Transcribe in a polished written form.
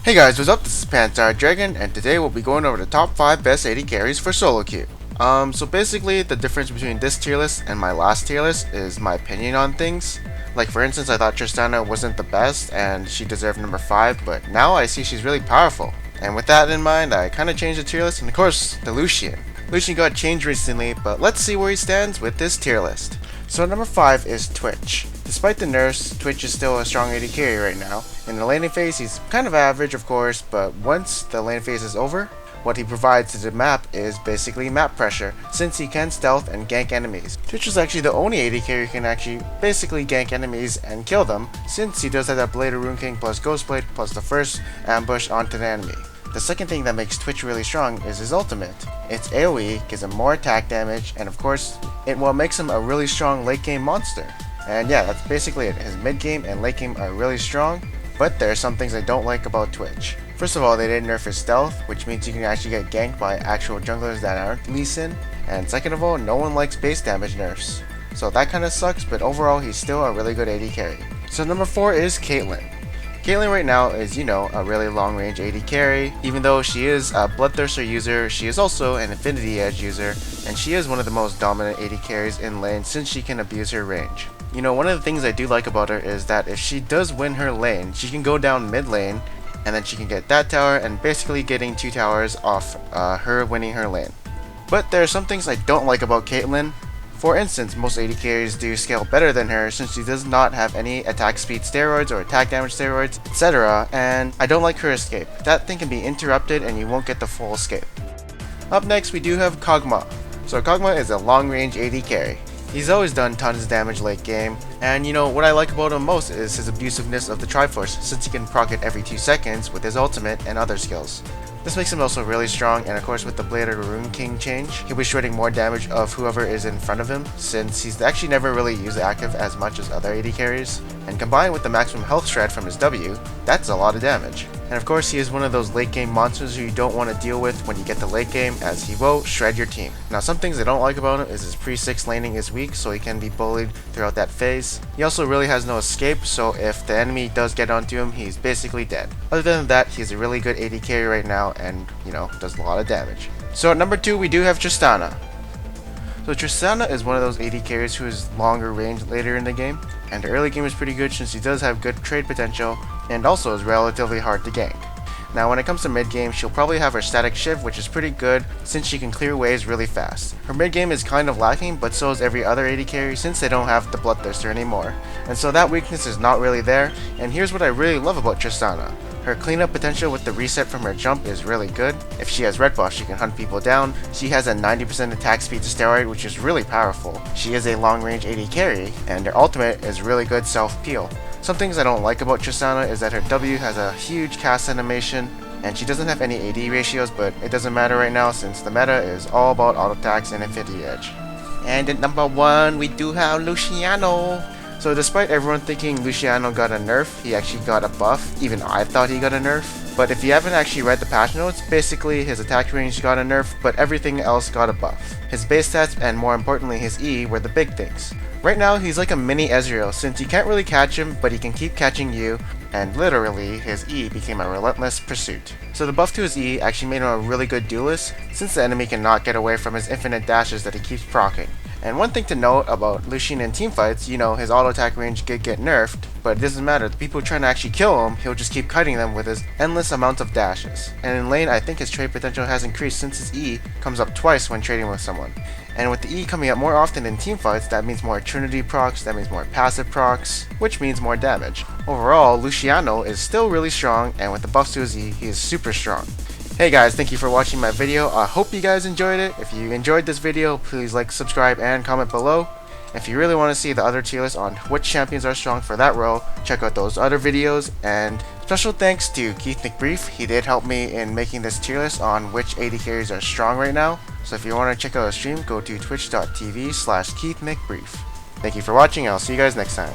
Hey guys, what's up? This is Pantar Dragon, and today we'll be going over the top 5 best AD carries for solo queue. So basically, the difference between this tier list and my last tier list is my opinion on things. Like for instance, I thought Tristana wasn't the best, and she deserved number 5, but now I see she's really powerful. And with that in mind, I kinda changed the tier list, and of course, the Lucian. Lucian got changed recently, but let's see where he stands with this tier list. So number 5 is Twitch. Despite the nerfs, Twitch is still a strong AD carry right now. In the laning phase, he's kind of average of course, but once the lane phase is over, what he provides to the map is basically map pressure, since he can stealth and gank enemies. Twitch is actually the only AD carry who can actually basically gank enemies and kill them, since he does have that Blade of Rune King plus Ghost Blade plus the first ambush onto the enemy. The second thing that makes Twitch really strong is his ultimate. Its AoE gives him more attack damage, and of course, it makes him a really strong late game monster. And yeah, that's basically it. His mid game and late game are really strong, but there are some things I don't like about Twitch. First of all, they didn't nerf his stealth, which means you can actually get ganked by actual junglers that aren't Lee Sin. And second of all, no one likes base damage nerfs. So that kinda sucks, but overall he's still a really good AD carry. So number 4 is Caitlyn. Caitlyn right now is, a really long range AD carry. Even though she is a Bloodthirster user, she is also an Infinity Edge user, and she is one of the most dominant AD carries in lane since she can abuse her range. One of the things I do like about her is that if she does win her lane, she can go down mid lane, and then she can get that tower and basically getting 2 towers off her winning her lane. But there are some things I don't like about Caitlyn. For instance, most AD carries do scale better than her since she does not have any attack speed steroids or attack damage steroids, etc. And I don't like her escape. That thing can be interrupted and you won't get the full escape. Up next we do have Kog'Maw. So Kog'Maw is a long range AD carry. He's always done tons of damage late game, and what I like about him most is his abusiveness of the Triforce, since he can proc it every 2 seconds with his ultimate and other skills. This makes him also really strong, and of course with the Blade of the Rune King change, he'll be shredding more damage of whoever is in front of him, since he's actually never really used active as much as other AD carries, and combined with the maximum health shred from his W, that's a lot of damage. And of course he is one of those late game monsters who you don't want to deal with when you get to late game, as he will shred your team. Now some things I don't like about him is his pre-6 laning is weak, so he can be bullied throughout that phase. He also really has no escape, so if the enemy does get onto him, he's basically dead. Other than that, he's a really good AD carry right now, and does a lot of damage. So at number 2 we do have Tristana. So Tristana is one of those AD carries who is longer range later in the game, and the early game is pretty good since he does have good trade potential, and also is relatively hard to gank. Now when it comes to mid game, she'll probably have her static shift, which is pretty good since she can clear waves really fast. Her mid game is kind of lacking, but so is every other AD carry since they don't have the Bloodthirster anymore. And so that weakness is not really there, and here's what I really love about Tristana. Her cleanup potential with the reset from her jump is really good. If she has red buff, she can hunt people down. She has a 90% attack speed to steroid, which is really powerful. She is a long range AD carry, and her ultimate is really good self peel. Some things I don't like about Tristana is that her W has a huge cast animation, and she doesn't have any AD ratios, but it doesn't matter right now since the meta is all about auto attacks and Infinity Edge. And at number 1 we do have Luciano. So despite everyone thinking Luciano got a nerf, he actually got a buff. Even I thought he got a nerf. But if you haven't actually read the patch notes, basically his attack range got a nerf, but everything else got a buff. His base stats and more importantly his E were the big things. Right now he's like a mini Ezreal since you can't really catch him, but he can keep catching you, and literally his E became a relentless pursuit. So the buff to his E actually made him a really good duelist since the enemy cannot get away from his infinite dashes that he keeps proccing. And one thing to note about Lucian in teamfights, his auto attack range did get nerfed, but it doesn't matter. The people trying to actually kill him, he'll just keep cutting them with his endless amount of dashes. And in lane, I think his trade potential has increased since his E comes up twice when trading with someone. And with the E coming up more often in teamfights, that means more Trinity procs, that means more passive procs, which means more damage. Overall, Luciano is still really strong, and with the buffs to his E, he is super strong. Hey guys, thank you for watching my video. I hope you guys enjoyed it. If you enjoyed this video, please like, subscribe, and comment below. If you really want to see the other tier list on which champions are strong for that role, check out those other videos. And special thanks to Keith McBrief. He did help me in making this tier list on which AD carries are strong right now. So if you want to check out a stream, go to twitch.tv/KeithMcBrief. Thank you for watching, and I'll see you guys next time.